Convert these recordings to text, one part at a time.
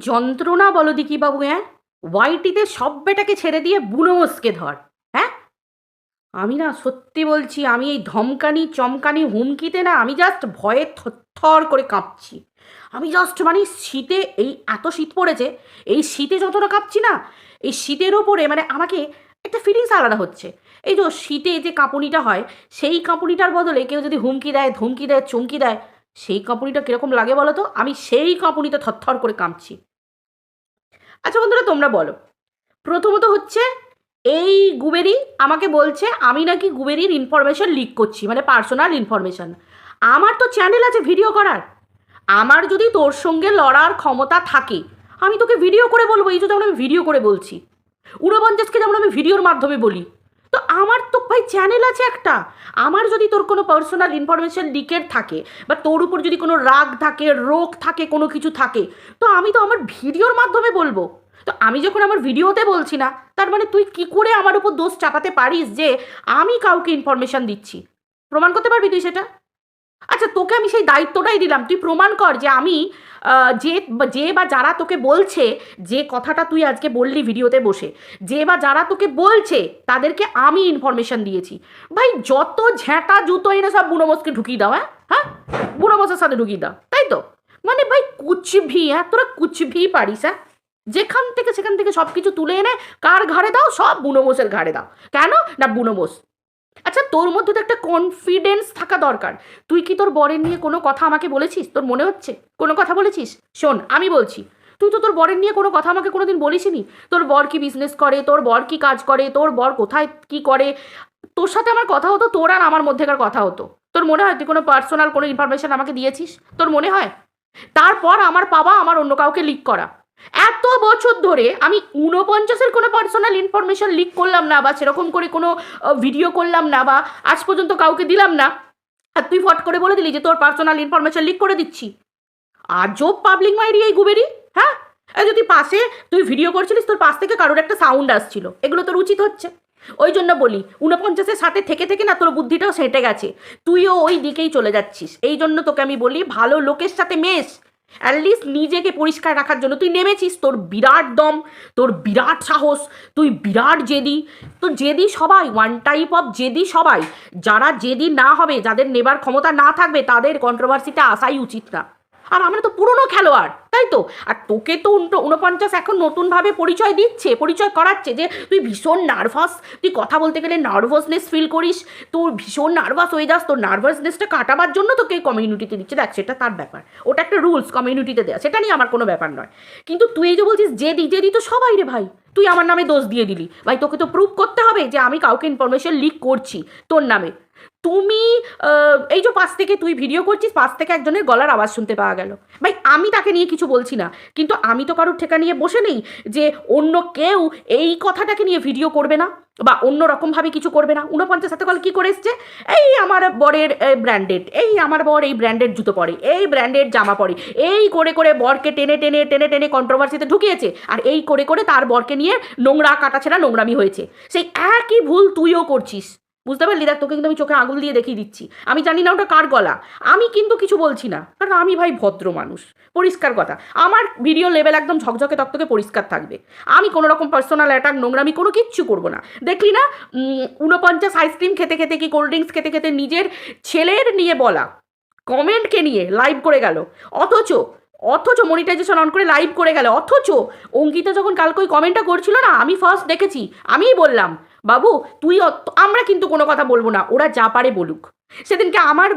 যন্ত্রণা বলো দিকি বাবু, হ্যাঁ? ওয়াইটিতে সব বেটাকে ছেড়ে দিয়ে বুনো মোষকে ধর। হ্যাঁ, আমি না সত্যি বলছি, আমি এই ধমকানি চমকানি হুমকিতে না আমি জাস্ট ভয়ে থরথর করে কাঁপছি। আমি জাস্ট মানে শীতে, এই এত শীত পড়েছে, এই শীতে যতটা কাঁপছি না, এই শীতের ওপরে মানে আমাকে একটা ফিলিংস আলাদা হচ্ছে। এই যে শীতে যে কাঁপুনিটা হয়, সেই কাঁপুনিটার বদলে কেউ যদি হুমকি দেয়, ধমকি দেয়, চমকি দেয়, সেই কাঁপুনিটা কীরকম লাগে বলো তো? আমি সেই কাঁপুনিতে থরথর করে কাঁপছি। আচ্ছা বন্ধুরা, তোমরা বলো। প্রথমত হচ্ছে, এই গুবেরি আমাকে বলছে আমি নাকি গুবেরির ইনফরমেশন লিক করছি, মানে পার্সোনাল ইনফরমেশন। আমার তো চ্যানেল আছে ভিডিও করার। আমার যদি তোর সঙ্গে লড়ার ক্ষমতা থাকে, আমি তোকে ভিডিও করে বলবো। এই তো যেমন আমি ভিডিও করে বলছি, উনপঞ্চাশকে যেমন আমি ভিডিওর মাধ্যমে বলি, তো আমার তো ভাই চ্যানেল আছে একটা। আমার যদি তোর কোনো পার্সোনাল ইনফরমেশন লিকের থাকে, বা তোর উপর যদি কোনো রাগ থাকে, রোগ থাকে, কোনো কিছু থাকে, তো আমি তো আমার ভিডিওর মাধ্যমে বলবো। তো আমি যখন আমার ভিডিওতে বলছি না, তার মানে তুই কি করে আমার উপর দোষ চাপাতে পারিস যে আমি কাউকে ইনফরমেশন দিচ্ছি? প্রমাণ করতে পারবি তুই সেটা? আচ্ছা, তোকে আমি সেই দায়িত্বটাই দিলাম, তুই প্রমাণ কর যে আমি যে যে বা যারা তোকে বলছে, যে কথাটা তুই আজকে বললি ভিডিওতে বসে, যে বা যারা তোকে বলছে তাদেরকে আমি ইনফরমেশন দিয়েছি। ভাই যত ঝ্যাঁটা জুতো এনে সব বুনোমোসকে ঢুকিয়ে দাও। হ্যাঁ হ্যাঁ, বুনোমোসের সাথে ঢুকিয়ে দাও, তাই তো? মানে ভাই কুচভি, হ্যাঁ তোরা কুচভি পারিস। হ্যাঁ, যেখান থেকে সেখান থেকে সব কিছু তুলে এনে কার ঘাড়ে দাও? সব বুনোমোসের ঘাড়ে দাও। কেন না? বুনোমোস। আচ্ছা, তোর মধ্যে তো একটা কনফিডেন্স থাকা দরকার। তুই কি তোর বরের নিয়ে কোনো কথা আমাকে বলেছিস? তোর মনে হচ্ছে কোনো কথা বলেছিস? শোন, আমি বলছি, তুই তো তোর বরের নিয়ে কোনো কথা আমাকে কোনোদিন বলিসনি। তোর বর কি বিজনেস করে, তোর বর কি কাজ করে, তোর বর কোথায় কি করে, তোর সাথে আমার কথা হতো, তোর আর আমার মধ্যেকার কথা হতো। তোর মনে হয় তুই কোনো পার্সোনাল কোনো ইনফরমেশন আমাকে দিয়েছিস? তোর মনে হয়? তারপর আমার বাবা আমার অন্য কাউকে লিক করা। এত বছর ধরে আমি ঊনপঞ্চাশের কোনো পার্সোনাল ইনফরমেশন লিক করলাম না, বা সেরকম করে কোনো ভিডিও করলাম না, বা আজ পর্যন্ত কাউকে দিলাম না। আর তুই ফট করে বলে দিলি যে তোর পার্সোনাল ইনফরমেশন লিক করে দিচ্ছি। আজব পাবলিক মাইরি এই গুবেরি। হ্যাঁ, এই যদি পাশে তুই ভিডিও করছিলিস, তোর পাশ থেকে কারোর একটা সাউন্ড আসছিল, এগুলো তোর উচিত হচ্ছে? ওই জন্য বলি, ঊনপঞ্চাশের সাথে থেকে থেকে না তোর বুদ্ধিটাও সেঁটে গেছে, তুইও ওই দিকেই চলে যাচ্ছিস। এই জন্য তোকে আমি বলি, ভালো লোকের সাথে মেশ। অ্যাটলিস্ট নিজেকে পরিষ্কার রাখার জন্য তুই নেমেছিস। তোর বিরাট দম, তোর বিরাট সাহস, তুই বিরাট জেদি। তো জেদি সবাই, ওয়ান টাইপ অফ জেদি সবাই। যারা জেদি না হবে, যাদের নেবার ক্ষমতা না থাকবে, তাদের কন্ট্রোভার্সিতে আসাই উচিত না। আর আমরা তো পুরনো খেলোয়াড়, তাই তো? আর তোকে তো ঊনপঞ্চাশ এখন নতুনভাবে পরিচয় দিচ্ছে, পরিচয় করাচ্ছে যে তুই ভীষণ নার্ভাস, তুই কথা বলতে গেলে নার্ভাসনেস ফিল করিস, তোর ভীষণ নার্ভাস হয়ে যাস, তোর নার্ভাসনেসটা কাটাবার জন্য তোকে কমিউনিটিতে দিচ্ছে। দেখ, সেটা তার ব্যাপার, ওটা একটা রুলস কমিউনিটিতে দেওয়া, সেটা নিয়ে আমার কোনো ব্যাপার নয়। কিন্তু তুই এই যে বলছিস জেদি, জেদি তো সবাই রে ভাই। তুই আমার নামে দোষ দিয়ে দিলি ভাই, তোকে তো প্রুভ করতে হবে যে আমি কাউকে ইনফরমেশন লিক করছি তোর নামে। তুমি এই যে পাশ থেকে তুই ভিডিও করছিস, পাশ থেকে একজনের গলার আওয়াজ শুনতে পাওয়া গেল। ভাই আমি তাকে নিয়ে কিছু বলছি না, কিন্তু আমি তো কারোর ঠেকা নিয়ে বসে নেই যে অন্য কেউ এই কথাটাকে নিয়ে ভিডিও করবে না, বা অন্য রকমভাবে কিছু করবে না। ঊনপঞ্চাশ সাথে কল কী করে এসছে? এই আমার বরের ব্র্যান্ডেড, এই আমার বর এই ব্র্যান্ডেড জুতো পরে, এই ব্র্যান্ডেড জামা পরে, এই করে করে বরকে টেনে টেনে টেনে টেনে কন্ট্রোভার্সিতে ঢুকিয়েছে। আর এই করে করে তার বরকে নিয়ে নোংরা কাটাছেড়া নোংরামি হয়েছে। সেই একই ভুল তুইও করছিস, বুঝতে পারলি? দেখ, তোকে কিন্তু আমি চোখে আঙুল দিয়ে দেখিয়ে দিচ্ছি। আমি জানি না ওটা কার গলা, আমি কিন্তু কিছু বলছি না, কারণ আমি ভাই ভদ্র মানুষ, পরিষ্কার কথা। আমার ভিডিও লেভেল একদম ঝকঝকে তকতকে পরিষ্কার থাকবে। আমি কোনো রকম পার্সোনাল অ্যাটাক, নোংরামি কোনো কিচ্ছু করবো না। দেখলি না ঊনপঞ্চাশ আইসক্রিম খেতে খেতে কি কোল্ড ড্রিঙ্কস খেতে খেতে নিজের ছেলের নিয়ে বলা কমেন্টকে নিয়ে লাইভ করে গেল, অথচ অথচ মনিটাইজেশন অন করে লাইভ করে গেল। অথচ অঙ্কিতা যখন কালকে ওই কমেন্টটা করছিল না, আমি ফার্স্ট দেখেছি, আমিই বললাম বাবু তুই, আমরা কিন্তু কোনো কথা বলবো না, ওরা যা পারে বলুক। সেদিনকে আমার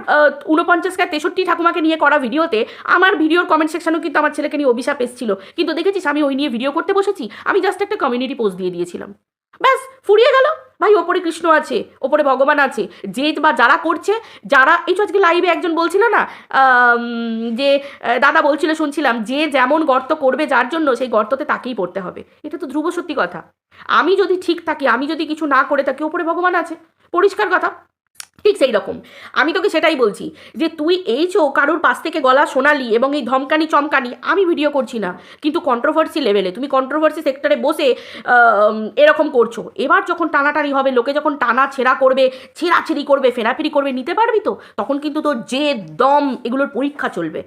49 63 ঠাকুমাকে নিয়ে করা ভিডিওতে আমার ভিডিওর কমেন্ট সেকশনেও কিন্তু আমার ছেলেকে নিয়ে অভিশাপ এসেছিল, কিন্তু দেখেছিস আমি ওই নিয়ে ভিডিও করতে বসেছি, আমি জাস্ট একটা কমিউনিটি পোস্ট দিয়ে দিয়েছিলাম, ব্যাস ফুরিয়ে গেল। ভাই ওপরে কৃষ্ণ আছে, ওপরে ভগবান আছে, যে বা যারা করছে, যারা এই আজকে লাইভে একজন বলছিল না, যে দাদা বলছিল শুনছিলাম, যে যেমন গর্ত করবে যার জন্য, সেই গর্ততে তাকেই পড়তে হবে। এটা তো ধ্রুব সত্যি কথা। আমি যদি ঠিক থাকি, আমি যদি কিছু না করে থাকি, ওপরে ভগবান আছে, পরিষ্কার কথা। ঠিক সেই রকম আমি তোকে সেটাই বলছি যে তুই এই কারোর পাশ থেকে গলা শোনালি এবং এই ধমকানি চমকানি, আমি ভিডিও করছি না, কিন্তু কন্ট্রোভার্সি লেভেলে তুমি কন্ট্রোভার্সি সেক্টরে বসে এরকম করছো। এবার যখন টানাটানি হবে, লোকে যখন টানা ছেঁড়া করবে, ছেঁড়াছেড়ি করবে, ফেরাফেরি করবে, নিতে পারবি তো? তখন কিন্তু তোর যে দম, এগুলোর পরীক্ষা চলবে।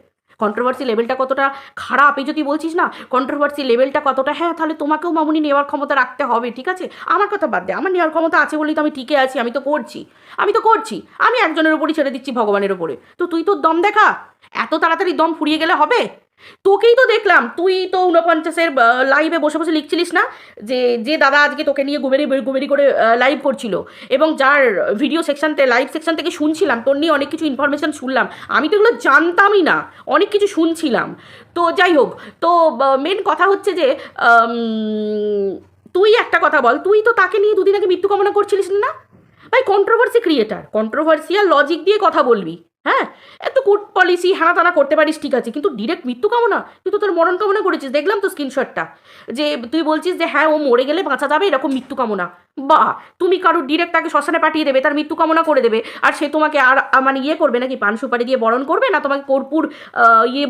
কন্ট্রোভার্সি লেভেলটা কতটা খারাপ এই যদি বলছিস না, কন্ট্রোভার্সি লেভেলটা কতটা, হ্যাঁ তাহলে তোমাকেও মামুনি নেওয়ার ক্ষমতা রাখতে হবে, ঠিক আছে? আমার কথা বাদ দে, আমার নেওয়ার ক্ষমতা আছে বলেই তো আমি টিকে আছি, আমি তো করছি, আমি একজনের ওপরই ছেড়ে দিচ্ছি, ভগবানের ওপরে। তো তুই তোর দম দেখা, এত তাড়াতাড়ি দম ফুরিয়ে গেলে হবে? তোকেই তো দেখলাম, তুই তো 49-এর লাইভে বসে বসে লিখছিলিস না যে যে দাদা আজকে তোকে নিয়ে গুমেরি করে লাইভ করছিল, এবং যার ভিডিও লাইভ সেকশন থেকে শুনছিলাম, তোর নিয়ে অনেক কিছু ইনফরমেশন শুনলাম, আমি তো এগুলো জানতামই না, অনেক কিছু শুনছিলাম। তো যাই হোক, তো মেন কথা হচ্ছে যে তুই একটা কথা বল, তুই তো তাকে নিয়ে দুদিন আগে মৃত্যু কামনা করছিলিস না ভাই? কন্ট্রোভার্সি ক্রিয়েটার, কন্ট্রোভার্সিয়াল লজিক দিয়ে কথা বলবি, হ্যাঁ? এত কোর্ট পলিসি হানা টানা করতে পারিস, ঠিক আছে, কিন্তু ডিরেক্ট মৃত্যু কামনা, তুই তো তোর মরণ কামনা করেছিস, দেখলাম তো স্ক্রিনশটটা, যে তুই বলছিস যে হ্যাঁ ও মরে গেলে বাঁচা যাবে, এরকম মৃত্যু কামনা। বা তুমি কারোর ডিরেক্ট তাকে শ্মশানে পাঠিয়ে দেবে, তার মৃত্যু কামনা করে দেবে, আর সে তোমাকে আর মানে ইয়ে করবে নাকি, পান সুপারি দিয়ে বরণ করবে, না তোমাকে কর্পূর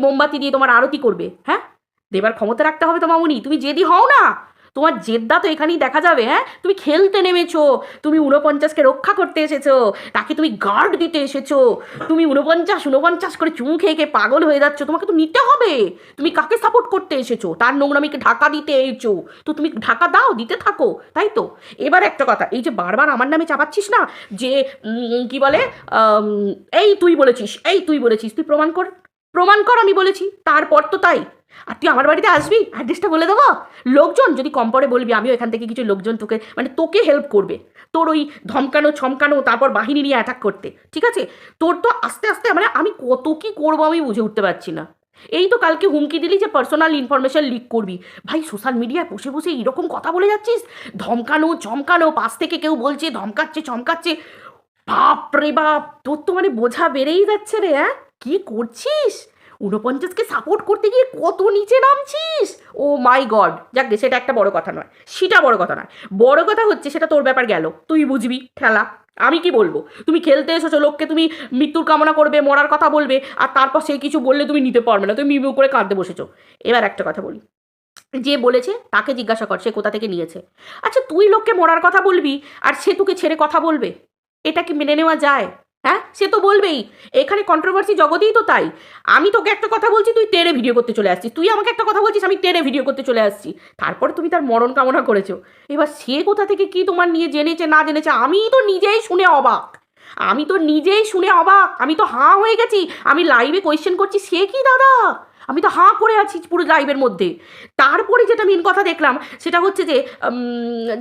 মোমবাতি দিয়ে তোমার আরতি করবে? হ্যাঁ, দেবার ক্ষমতা রাখতে হবে তো মামুনি, তুমি জেদি হও না, তোমার জেদ্দা তো এখানেই দেখা যাবে। হ্যাঁ, তুমি খেলতে নেমেছো, তুমি 49কে রক্ষা করতে এসেছো, তাকে তুমি গার্ড দিতে এসেছো, তুমি 49 করে চুমু খেয়ে খেয়ে পাগল হয়ে যাচ্ছ, তোমাকে তো নিতে হবে। তুমি কাকে সাপোর্ট করতে এসেছো? তার নোংরামিকে ঢাকা দিতে এসেছো, তো তুমি ঢাকা দাও, দিতে থাকো, তাই তো? এবার একটা কথা, এই যে বারবার আমার নামে চাপাচ্ছিস না, যে কি বলে, এই তুই বলেছিস, তুই প্রমাণ কর আমি বলেছি, তারপর তো তাই। আর তুই আমার বাড়িতে আসবি, অ্যাড্রেসটা বলে দেবো, লোকজন যদি কম পড়ে বলবি, আমিও এখান থেকে কিছু লোকজন তোকে মানে তোকে হেল্প করবে, তোর ওই ধমকানো ছমকানো তারপর বাহিনী নিয়ে অ্যাটাক করতে, ঠিক আছে? তোর তো আস্তে আস্তে মানে আমি কত কি করবো আমি বুঝে উঠতে পারছি না। এই তো কালকে হুমকি দিলি যে পার্সোনাল ইনফরমেশন লিক করবি, ভাই সোশ্যাল মিডিয়ায় বসে বসে এরকম কথা বলে যাচ্ছিস, ধমকানো চমকানো, পাশ থেকে কেউ বলছে ধমকাচ্ছে চমকাচ্ছে, বাপ রে বাপ, তোর তো মানে বোঝা বেড়েই যাচ্ছে রে। হ্যাঁ, কি করছিস? 49কে সাপোর্ট করতে গিয়ে কত নিচে নামছিস, ও মাই গড। যাক গে, সেটা একটা বড় কথা নয়, বড় কথা হচ্ছে সেটা তোর ব্যাপার গেল, তুই বুঝবি খেলা, আমি কি বলবো? তুমি খেলতে এসেছো, লোককে তুমি মৃত্যুর কামনা করবে, মরার কথা বলবে, আর তারপর সে কিছু বললে তুমি নিতে পারবে না, তুমি মিউ করে কাঁদতে বসেছো। এবার একটা কথা বলি, যে বলেছে তাকে জিজ্ঞাসা কর সে কোথা থেকে নিয়েছে। আচ্ছা, তুই লোককে মরার কথা বলবি আর সে তোকে ছেড়ে কথা বলবে? এটা কি মেনে নেওয়া যায়? হ্যাঁ, সে তো বলবেই, এখানে কন্ট্রোভার্সি জগতেই তো তাই। আমি তোকে একটা কথা বলছি, তুই তেড়ে ভিডিও করতে চলে আসছিস, তুই আমাকে একটা কথা বলছিস, আমি তেড়ে ভিডিও করতে চলে আসছি, তারপর তুমি তার মরণ কামনা করেছো। এবার সে কোথা থেকে কি তোমার নিয়ে জেনেছে না জেনেছে, আমি তো নিজেই শুনে অবাক, আমি তো হাঁ হয়ে গেছি। আমি লাইভে কোয়েশ্চেন করছি, সে কি দাদা, আমি তো হাঁ করে আছি পুরো লাইভের মধ্যে। তারপরে যেটা মেন কথা দেখলাম সেটা হচ্ছে যে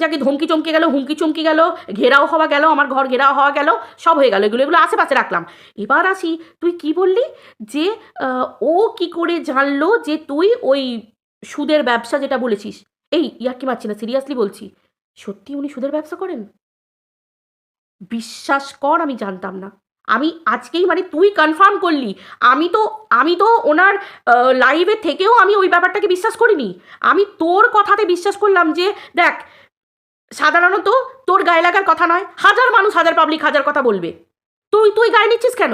যাকে ধমকি চমকে গেল, হুমকি চমকি গেল, ঘেরাও হওয়া গেল, আমার ঘর ঘেরাও হওয়া গেল, সব হয়ে গেল, এগুলো আশেপাশে রাখলাম। এবার আসি, তুই কি বললি যে ও কি করে জানলো যে তুই ওই সুদের ব্যবসা যেটা বলেছিস, এই ইয়ার্কি মারছি না, সিরিয়াসলি বলছি, সত্যি উনি সুদের ব্যবসা করেন? বিশ্বাস কর, আমি জানতাম না, আমি আজকেই মানে তুই কনফার্ম করলি। আমি তো ওনার লাইভে থেকেও আমি ওই ব্যাপারটাকে বিশ্বাস করিনি, আমি তোর কথাতে বিশ্বাস করলাম যে দেখ, সাধারণত তোর গায়ে লাগার কথা নয়, হাজার মানুষ, হাজার পাবলিক হাজার কথা বলবে, তুই গায়ে নিচ্ছিস কেন?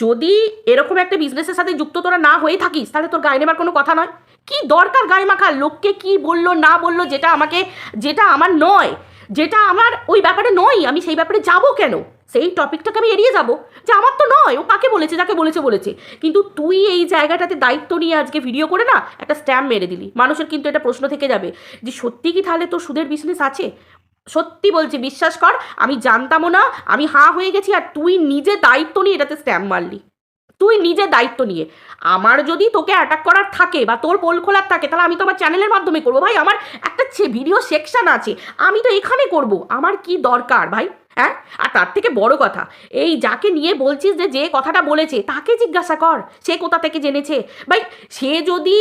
যদি এরকম একটা বিজনেসের সাথে যুক্ত তোরা না হয়ে থাকিস, তাহলে তোর গায়ে নেবার কোনো কথা নয়। কি দরকার গায়ে মাখা? লোককে কি বললো না বললো, যেটা আমার নয়, যেটা আমার ওই ব্যাপারে নয়, আমি সেই ব্যাপারে যাব কেন? সেই টপিকটাকে আমি এড়িয়ে যাব, যে আমার তো নয়, ও কাকে বলেছে, যাকে বলেছে। কিন্তু তুই এই জায়গাটাতে দায়িত্ব নিয়ে আজকে ভিডিও করে না একটা স্ট্যাম্প মেরে দিলি, মানুষের কিন্তু এটা প্রশ্ন থেকে যাবে যে সত্যি কি তাহলে তোর সুদের বিজনেস আছে? সত্যি বলছি, বিশ্বাস কর, আমি জানতামও না, আমি হাঁ হয়ে গেছি, আর তুই নিজে দায়িত্ব নিয়ে এটাতে স্ট্যাম্প মারলি, তুই নিজে দায়িত্ব নিয়ে। আমার যদি তোকে অ্যাটাক করার থাকে বা তোর পোল খোলার থাকে, তাহলে আমি তো আমার চ্যানেলের মাধ্যমে করবো ভাই, আমার একটা ভিডিও সেকশন আছে, আমি তো এখানে করব, আমার কি দরকার ভাই? হ্যাঁ, আর তার থেকে বড় কথা, এই যাকে নিয়ে বলছিস যে কথাটা বলেছে তাকে জিজ্ঞাসা কর সে কোথা থেকে জেনেছে। ভাই, সে যদি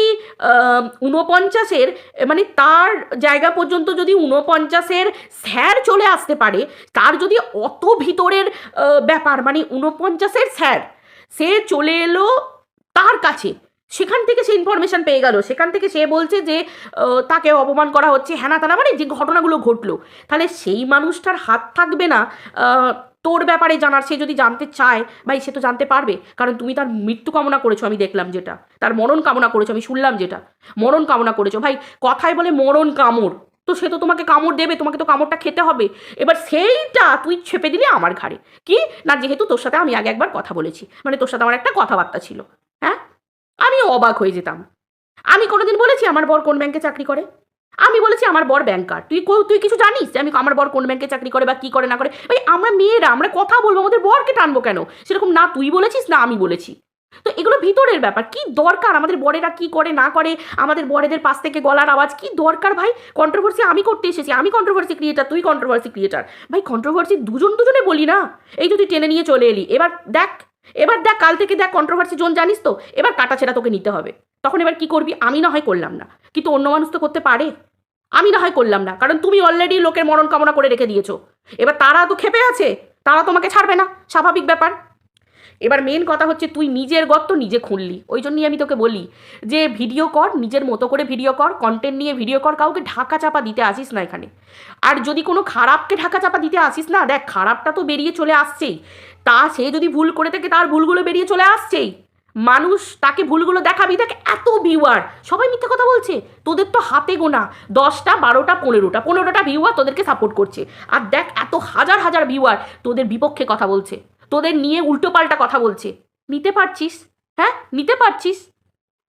49-এর মানে তার জায়গা পর্যন্ত যদি 49-এর স্যার চলে আসতে পারে, তার যদি অত ভিতরের ব্যাপার, মানে 49-এর স্যার সে চলে এলো তার কাছে, সেখান থেকে সে ইনফরমেশন পেয়ে গেল, সেখান থেকে সে বলছে যে তাকে অপমান করা হচ্ছে, হ্যানা তানা, মানে যে ঘটনাগুলো ঘটলো, তাহলে সেই মানুষটার হাত থাকবে না তোর ব্যাপারে জানার? সে যদি জানতে চায় ভাই, সে তো জানতে পারবে, কারণ তুমি তার মৃত্যু কামনা করেছো, আমি দেখলাম যেটা, তার মরণ কামনা করেছো, আমি শুনলাম যেটা, মরণ কামনা করেছো। ভাই, কথায় বলে মরণ কামড়, তো সে তো তোমাকে কামড় দেবে, তোমাকে তো কামড়টা খেতে হবে। এবার সেইটা তুই ছেপে দিলি আমার ঘাড়ে, কি না, যেহেতু তোর সাথে আমি আগে একবার কথা বলেছি, মানে তোর সাথে আমার একটা কথাবার্তা ছিল। হ্যাঁ, আমি অবাক হয়ে যেতাম। আমি কোনোদিন বলেছি আমার বর কোন ব্যাংকে চাকরি করে? আমি বলেছি আমার বর ব্যাংকার। তুই কিছু জানিস যে আমি আমার বর কোন ব্যাংকে চাকরি করে বা কি করে না করে? ভাই আমরা মেয়েরা আমরা কথা বলবো, আমাদের বরকে টানবো কেন? সেরকম না তুই বলেছিস না আমি বলেছি। তো এগুলো ভিতরের ব্যাপার। কি দরকার আমাদের বরেরা কি করে না করে, আমাদের বরেদের পাশ থেকে গলার আওয়াজ কি দরকার ভাই? কন্ট্রোভার্সি আমি করতে এসেছি, আমি কন্ট্রোভার্সি ক্রিয়েটার, তুই কন্ট্রোভার্সি ক্রিয়েটার। ভাই কন্ট্রোভার্সি দুজনে বলি না। এই যে তুই টেনে নিয়ে চলে এলি, এবার দেখ কাল থেকে দেখ কন্ট্রোভার্সি জোন জানিস তো, এবার কাটাছেড়া তোকে নিতে হবে। তখন এবার কি করবি? আমি না হয় করলাম না, কিন্তু অন্য মানুষ তো করতে পারে। আমি না হয় করলাম না, কারণ তুমি অলরেডি লোকের মরণ কামনা করে রেখে দিয়েছো। এবার তারা তো ক্ষেপে আছে, তারা তোমাকে ছাড়বে না, স্বাভাবিক ব্যাপার। এবার মেন কথা হচ্ছে তুই নিজের গর্ত নিজে খুঁড়লি। ওই জন্যই আমি তোকে বলি যে ভিডিও কর, নিজের মতো করে ভিডিও কর, কন্টেন্ট নিয়ে ভিডিও কর, কাউকে ঢাকা চাপা দিতে আসিস না এখানে। আর যদি কোনো খারাপকে ঢাকা চাপা দিতে আসিস না, দেখ খারাপটা তো বেরিয়ে চলে আসছেই। তা সে যদি ভুল করে থাকে তার ভুলগুলো বেরিয়ে চলে আসছেই। মানুষ তাকে ভুলগুলো দেখাবি। দেখ এত ভিউয়ার, সবাই মিথ্যে কথা বলছে। তোদের তো হাতে গোনা 10টা 12টা 15টা ভিউয়ার তোদেরকে সাপোর্ট করছে। আর দেখ এত হাজার হাজার ভিউয়ার তোদের বিপক্ষে কথা বলছে, তোদের নিয়ে উল্টোপাল্টা কথা বলছে। নিতে পারছিস? হ্যাঁ নিতে পারছিস?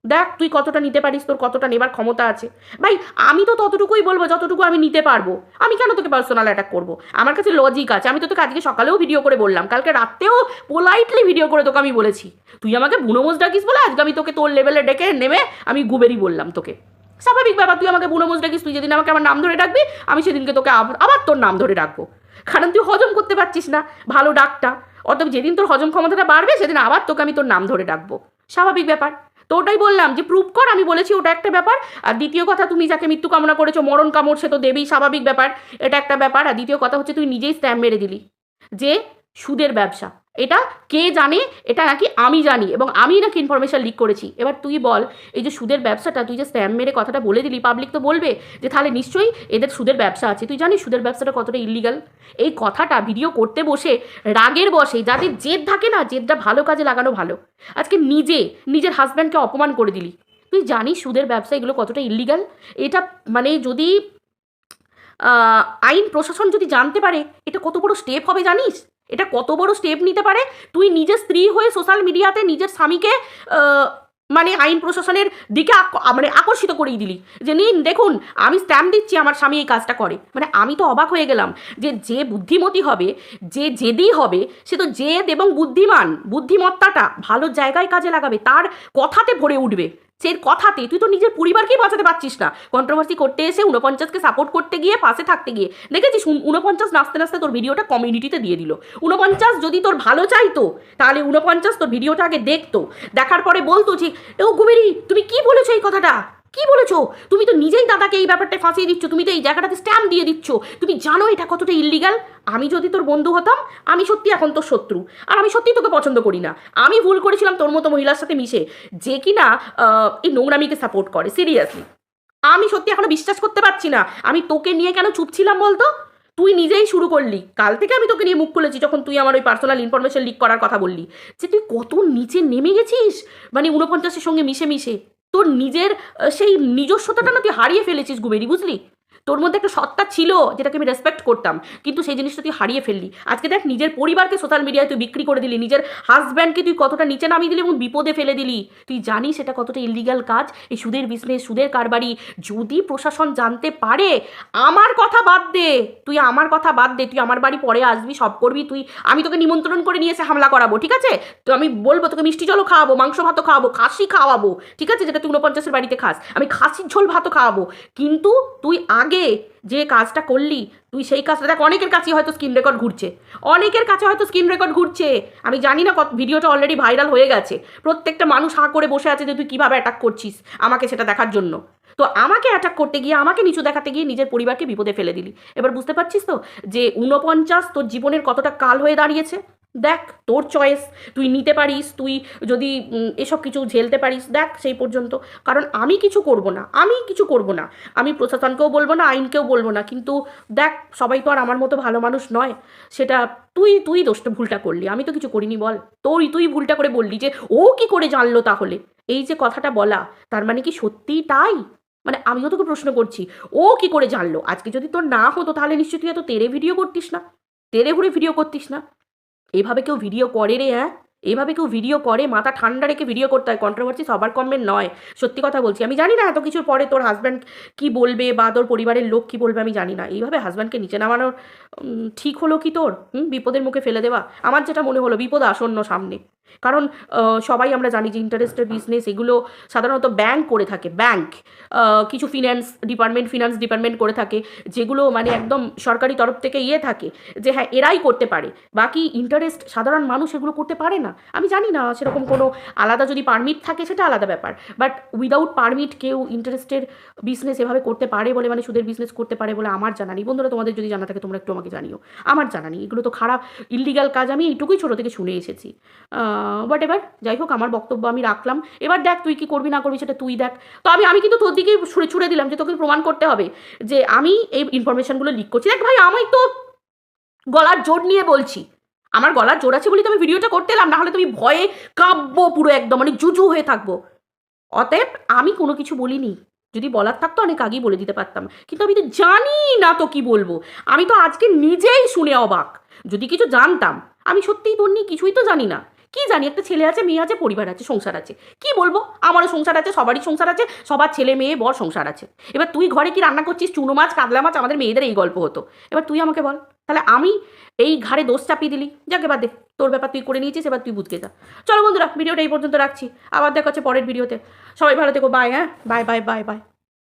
দেখ তুই কতটা নিতে পারিস, তোর কতটা নেবার ক্ষমতা আছে। ভাই আমি তো ততটুকুই বলবো যতটুকু আমি নিতে পারবো। আমি কেন তোকে পার্সোনাল অ্যাটাক করবো? আমার কাছে লজিক আছে। আমি তো তোকে আজকে সকালেও ভিডিও করে বললাম, কালকে রাত্রেও পোলাইটলি ভিডিও করে তোকে আমি বলেছি। তুই আমাকে বুনোমোজ ডাকিস বলে আজকে আমি তোকে তোর লেভেলে ডেকে নেমে আমি গুবেরি বললাম তোকে। স্বাভাবিক ব্যাপার, তুই আমাকে বুনোমোজ ডাকিস, তুই যেদিন আমাকে আমার নাম ধরে ডাকবি আমি সেদিনকে তোকে আবার তোর নাম ধরে ডাকবো। কারণ তুই হজম করতে পারছিস না ভালো ডাকটা। অতএব যেদিন তোর হজম ক্ষমতাটা বাড়বে সেদিন আবার তোকে আমি তোর নাম ধরে ডাকবো। স্বাভাবিক ব্যাপার। তো ওটাই বললাম যে প্রুভ কর, আমি বলেছি ওটা একটা ব্যাপার। আর দ্বিতীয় কথা, তুমি যাকে মৃত্যু কামনা করেছো মরণ কামড় সে তো দেবেই, স্বাভাবিক ব্যাপার, এটা একটা ব্যাপার। আর দ্বিতীয় কথা হচ্ছে তুই নিজেই স্ট্যাম্প মেরে দিলি যে সুদের ব্যবসা। এটা কে জানে? এটা নাকি আমি জানি, এবং আমি নাকি ইনফরমেশন লিক করেছি। এবার তুই বল, এই যে সুদের ব্যবসাটা তুই যে স্ট্যাম্প মেরে কথাটা বলে দিলি, পাবলিক তো বলবে যে তাহলে নিশ্চয়ই এদের সুদের ব্যবসা আছে। তুই জানিস সুদের ব্যবসাটা কতটা ইলিগাল? এই কথাটা ভিডিও করতে বসে রাগের বসে যাদের জেদ থাকে না, জেদটা ভালো কাজে লাগানো ভালো। আজকে নিজের হাজব্যান্ডকে অপমান করে দিলি। তুই জানিস সুদের ব্যবসা এগুলো কতটা ইলিগাল? এটা মানে যদি আইন প্রশাসন যদি জানতে পারে এটা কত বড় স্টেপ হবে জানিস? এটা কত বড় স্টেপ নিতে পারে? তুই নিজের স্ত্রী হয়ে সোশ্যাল মিডিয়াতে নিজের স্বামীকে মানে আইন প্রশাসনের দিকে মানে আকর্ষিত করেই দিলি যে নিন দেখুন আমি স্ট্যাম্প দিচ্ছি আমার স্বামী এই কাজটা করে। মানে আমি তো অবাক হয়ে গেলাম যে বুদ্ধিমতী হবে, যে জেদি হবে, সে তো জেদ এবং বুদ্ধিমত্তাটা ভালো জায়গায় কাজে লাগাবে, তার কথাতে ভরে উঠবে। সে কথাতে তুই তো নিজের পরিবারকেই বাঁচাতে পারছিস না। কন্ট্রোভার্সি করতে এসে 49কে সাপোর্ট করতে গিয়ে পাশে থাকতে গিয়ে দেখেছিস 49 নাচতে নাচতে তোর ভিডিওটা কমিউনিটিতে দিয়ে দিল। 49 যদি তোর ভালো চাইতো তাহলে 49 তোর ভিডিওটা আগে দেখতো, দেখার পরে বলতো যে ও গুবেরি তুমি কি বলেছো, এই কথাটা কি বলেছো? তুমি তো নিজেই দাদাকে এই ব্যাপারটা ফাঁসিয়ে দিচ্ছ, তুমি তো এই জায়গাটাতে স্ট্যাম্প দিয়ে দিচ্ছ, তুমি জানো এটা কতটা ইল্লিগাল। আমি যদি তোর বন্ধু হতাম আমি সত্যি এখন তোর শত্রু, আর আমি সত্যি তোকে পছন্দ করি না। আমি ভুল করেছিলাম তোর মতো মহিলার সাথে মিশে, যে কিনা এই নোংরামিকে সাপোর্ট করে। সিরিয়াসলি আমি সত্যি এখনো বিশ্বাস করতে পারছি না আমি তোকে নিয়ে কেন চুপ ছিলাম বলতো। তুই নিজেই শুরু করলি, কাল থেকে আমি তোকে নিয়ে মুখ খুলেছি যখন তুই আমার ওই পার্সোনাল ইনফরমেশন লিক করার কথা বললি, যে তুই কত নিচে নেমে গেছিস। মানে 49-এর সঙ্গে মিশে তোর নিজের সেই নিজস্বতাটা না তুই হারিয়ে ফেলেছিস গুবেরি, বুঝলি? তোর মধ্যে একটা সত্তা ছিল যেটাকে আমি রেসপেক্ট করতাম, কিন্তু সেই জিনিসটা তুই হারিয়ে ফেললি। আজকে দেখ নিজের পরিবারকে সোশ্যাল মিডিয়ায় তুই বিক্রি করে দিলি, নিজের হাজব্যান্ডকে তুই কতটা নিচে নামিয়ে দিলি এবং বিপদে ফেলে দিলি। তুই জানিস এটা কতটা ইলিগাল কাজ, এই সুদের বিজনেস, সুদের কারবারি। যদি প্রশাসন জানতে পারে, আমার কথা বাদ দে, তুই আমার কথা বাদ দে, তুই আমার বাড়ি পরে আসবি, সব করবি তুই, আমি তোকে নিমন্ত্রণ করে নিয়ে এসে হামলা করাবো, ঠিক আছে? তো আমি বলবো তোকে মিষ্টি জলও খাওয়াবো, মাংস ভাতও খাওয়াবো, খাসি খাওয়াবো, ঠিক আছে? যেটা তুই 49-এর বাড়িতে খাস, আমি খাসির ঝোল ভাতও খাওয়াবো। কিন্তু তুই আগে যে কাজটা করলি, তুই সেই কাজটা দেখ, অনেকের কাছে হয়তো স্ক্রিন রেকর্ড ঘুরছে, আমি জানি না কত ভিডিওটা অলরেডি ভাইরাল হয়ে গেছে। প্রত্যেকটা মানুষ হাঁ করে বসে আছে যে তুই কীভাবে অ্যাটাক করছিস আমাকে, সেটা দেখার জন্য। তো আমাকে অ্যাটাক করতে গিয়ে, আমাকে নিচু দেখাতে গিয়ে নিজের পরিবারকে বিপদে ফেলে দিলি। এবার বুঝতে পারছিস তো যে 49 তোর জীবনের কতটা কাল হয়ে দাঁড়িয়েছে? দেখ তোর চয়েস, তুই নিতে পারিস, তুই যদি এসব কিছু ঝেলতে পারিস, দেখ সেই পর্যন্ত। কারণ আমি কিছু করব না, আমি প্রশাসনকেও বলবো না, আইনকেও বলবো না। কিন্তু দেখ সবাই তো আর আমার মতো ভালো মানুষ নয়। সেটা তুই দোষটা ভুলটা করলি, আমি তো কিছু করিনি বল। তুই ভুলটা করে বললি যে ও কি করে জানলো তাহলে। এই যে কথাটা বলা, তার মানে কি সত্যিই তাই? মানে আমিও তোকে প্রশ্ন করছি, ও কি করে জানলো? আজকে যদি তোর না হতো তাহলে নিশ্চয়ই তুই এত তেরে ভিডিও করতিস না, তেরে ঘুরে ভিডিও করতিস না। এভাবে কেউ ভিডিও করে রে? হ্যাঁ, এভাবে কেউ ভিডিও করে মাথা ঠান্ডা রেখে ভিডিও করতে হয়, কন্ট্রোভার্সি সবার কমবেন নয়, সত্যি কথা বলছি। আমি জানি না এত কিছুর পরে তোর হাজব্যান্ড কি বলবে বা তোর পরিবারের লোক কি বলবে, আমি জানি না। এইভাবে হাজব্যান্ডকে নিচে নামানোর ঠিক হলো কি তোর? বিপদের মুখে ফেলে দেওয়া, আমার যেটা মনে হলো বিপদ আসন্ন সামনে। কারণ সবাই আমরা জানি যে ইন্টারেস্টের বিজনেস এগুলো সাধারণত ব্যাংক করে থাকে, ব্যাংক কিছু ফিনান্স ডিপার্টমেন্ট করে থাকে, যেগুলো মানে একদম সরকারি তরফ থেকে থাকে যে হ্যাঁ এরাই করতে পারে, বাকি ইন্টারেস্ট সাধারণ মানুষ এগুলো করতে পারে না। আমি জানি না সেরকম কোনো আলাদা যদি পারমিট থাকে সেটা আলাদা ব্যাপার, বাট উইদাউট পারমিট কেউ ইন্টারেস্টের বিজনেস এভাবে করতে পারে বলে, মানে সুদের বিজনেস করতে পারে বলে আমার জানা নেই। বন্ধুরা তোমাদের যদি জানা থাকে তোমরা একটু আমাকে জানিও, আমার জানা নেই। এগুলো তো খারাপ ইললিগাল কাজ, আমি এইটুকুই ছোটো থেকে শুনে এসেছি। বাট এবার যাই হোক, আমার বক্তব্য আমি রাখলাম, এবার দেখ তুই কি করবি না করবি সেটা তুই দেখ। তো আমি কিন্তু তোর দিকেই ছুড়ে দিলাম যে তোকে প্রমাণ করতে হবে যে আমি এই ইনফরমেশনগুলো লিক করছি। দেখ ভাই, আমি তো গলার জোর নিয়ে বলছি, আমার গলার জোর আছে বলি তো আমি ভিডিওটা করতে এলাম, না হলে তুমি ভয়ে কাঁপবো পুরো একদম, মানে জুজু হয়ে থাকবো। অতএব আমি কোনো কিছু বলিনি, যদি বলার থাকতো অনেক আগেই বলে দিতে পারতাম, কিন্তু আমি তো জানি না তো কি বলবো। আমি তো আজকে নিজেই শুনে অবাক। যদি কিছু জানতাম, আমি সত্যিই তোর নিয়ে কিছুই তো জানি না। কি জানি, একটা ছেলে আছে, মেয়ে আছে, পরিবার আছে, সংসার আছে, কি বলবো? আমারও সংসার আছে, সবারই সংসার আছে, সবার ছেলে মেয়ে বর সংসার আছে। এবার তুই ঘরে কি রান্না করছিস? চুনো মাছ, কাতলা মাছ, আমাদের মেয়েদের এই গল্প হতো। এবার তুই আমাকে বল, তাহলে আমি এই ঘাড়ে দোষ চাপিয়ে দিলি, যাকে বাদ দে, তোর ব্যাপার তুই করে নিয়েছিস, এবার তুই বুঝকে যা। চলো বন্ধুরা, ভিডিওটা এই পর্যন্ত রাখছি, আবার দেখা হচ্ছে পরের ভিডিওতে। সবাই ভালো থেকো, বাই। হ্যাঁ, বাই বাই বাই বাই।